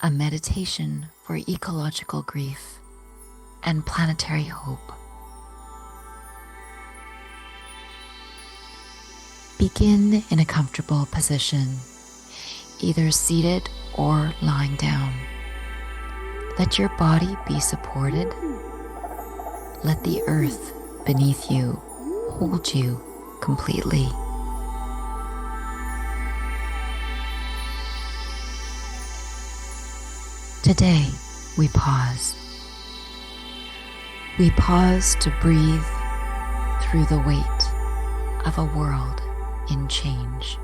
a meditation for ecological grief and planetary hope. Begin in a comfortable position, either seated or lying down. Let your body be supported. Let the earth beneath you hold you completely. Today, we pause. We pause to breathe through the weight of a world in change.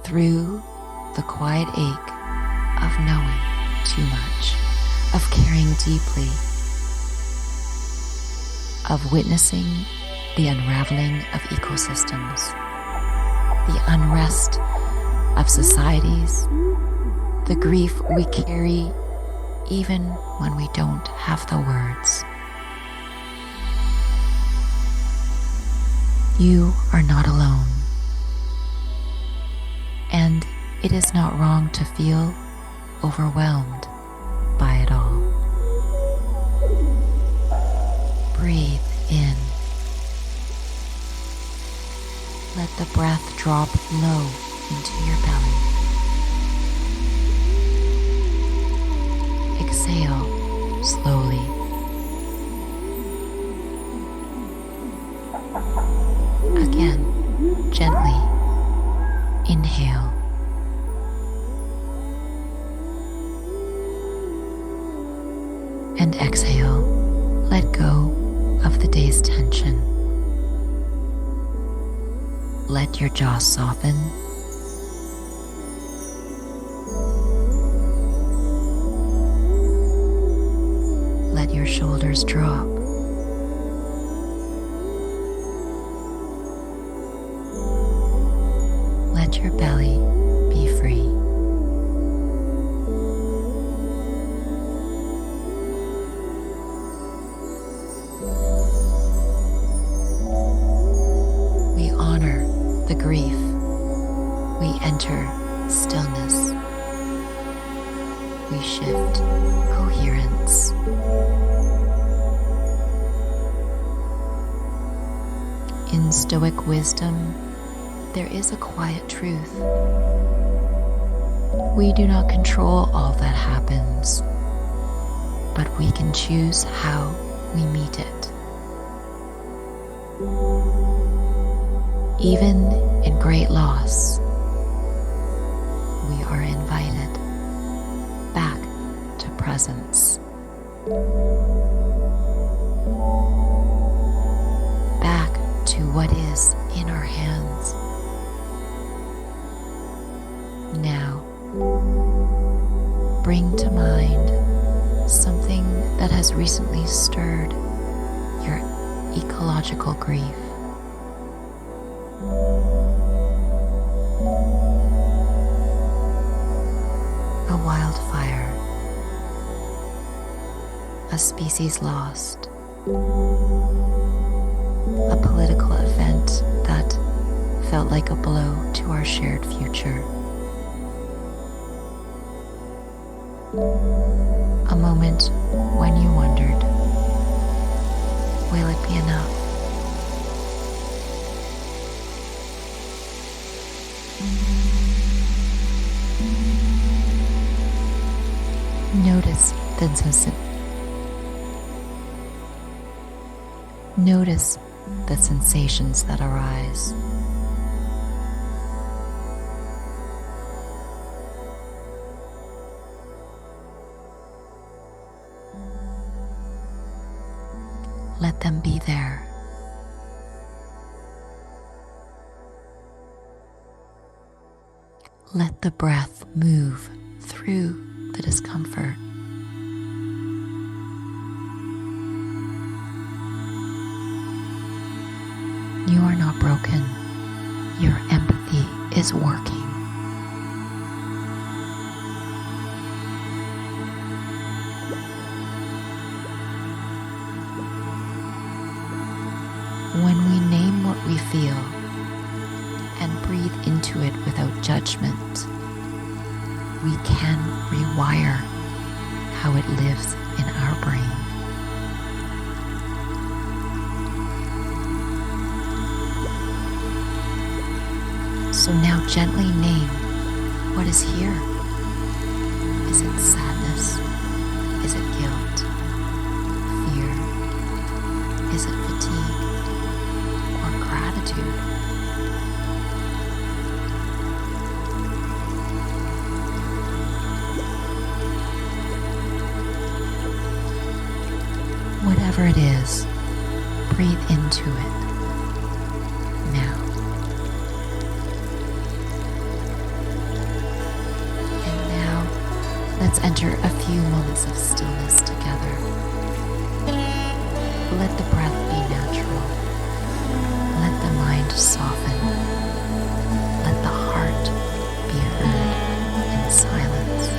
Through the quiet ache of knowing too much, of caring deeply, of witnessing the unraveling of ecosystems, the unrest of societies, the grief we carry even when we don't have the words. You are not alone, and it is not wrong to feel overwhelmed by it all. Breathe in. Let the breath drop low into your belly. Exhale slowly. Again, gently inhale. And exhale, let go of the day's tension. Let your jaw soften. Let your shoulders drop. Let your belly be free. We honor the grief. We enter stillness. We shift coherence. In Stoic wisdom, there is a quiet truth. We do not control all that happens, but we can choose how we meet it. Even in great loss, we are invited back to presence. Back to what is in our hands. Now, bring to mind something that has recently stirred your ecological grief. A wildfire, a species lost, a political event that felt like a blow to our shared future. A moment when you wondered, will it be enough? Notice the sensations that arise. Let them be there. Let the breath move through the discomfort. You are not broken. Your empathy is working. When we name what we feel and breathe into it without judgment, we can rewire how it lives in our brain. So now gently name what is here. Is it sadness? Is it guilt? Fear? Is it fatigue? Or gratitude? Whatever it is, breathe into it now. And now, let's enter a few moments of stillness together. Let the breath be natural. Let the mind soften. Let the heart be heard in silence.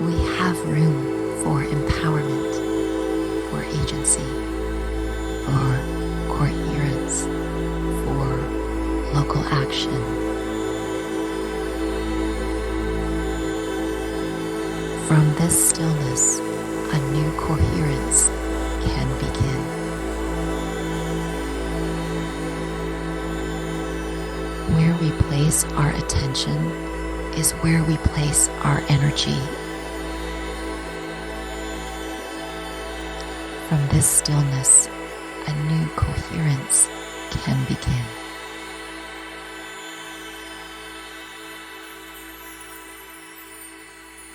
We have room for empowerment, for agency, for coherence, for local action. From this stillness, a new coherence can begin. Where we place our attention is where we place our energy. From this stillness, a new coherence can begin.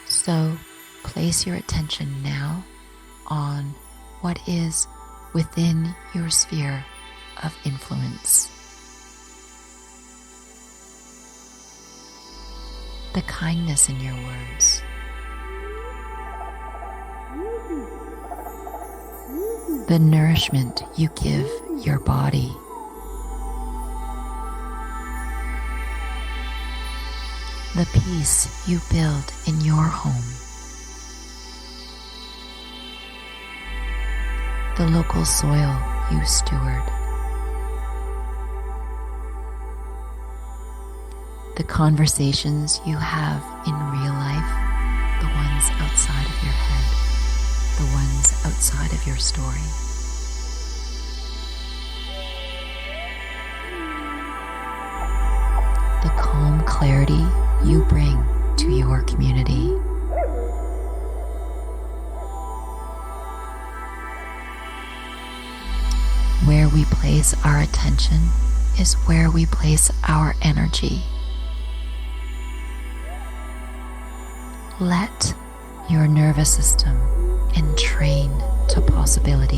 So, place your attention now on what is within your sphere of influence. The kindness in your words. The nourishment you give your body. The peace you build in your home. The local soil you steward. The conversations you have in real life, the ones outside of your head, the ones outside of your story. The calm clarity you bring to your community. Where we place our attention is where we place our energy. Let your nervous system entrain to possibility.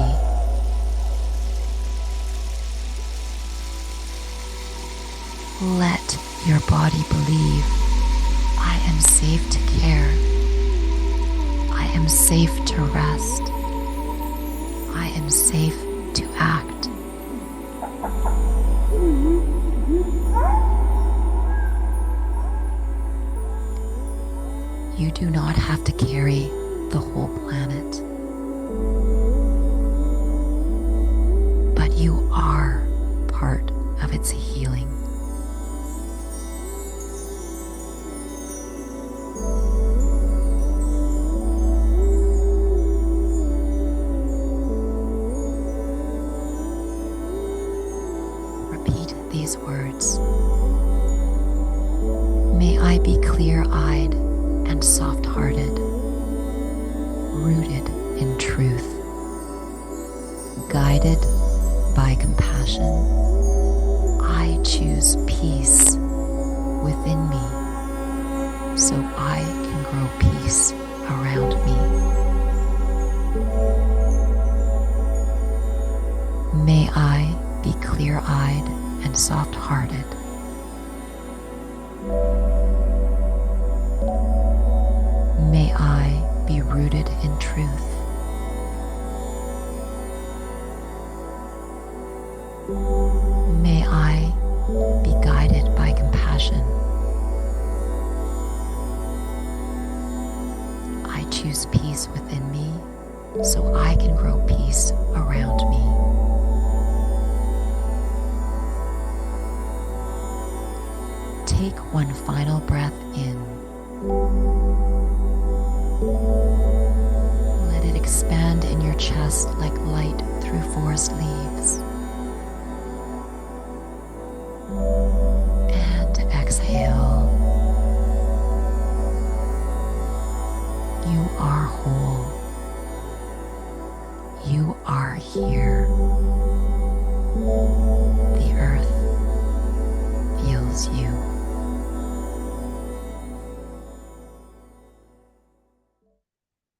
Let your body believe, I am safe to care. I am safe to rest. I am safe to act. You do not have to carry the whole planet, but you are part of its healing. these words. May I be clear-eyed and soft-hearted, rooted in truth, guided by compassion. I choose peace within me so I can grow peace around me. May I be clear-eyed and soft-hearted, may I be rooted in truth, may I be guided by compassion. I choose peace within me so I can grow peace around me. Take one final breath in. Let it expand in your chest like light through forest leaves.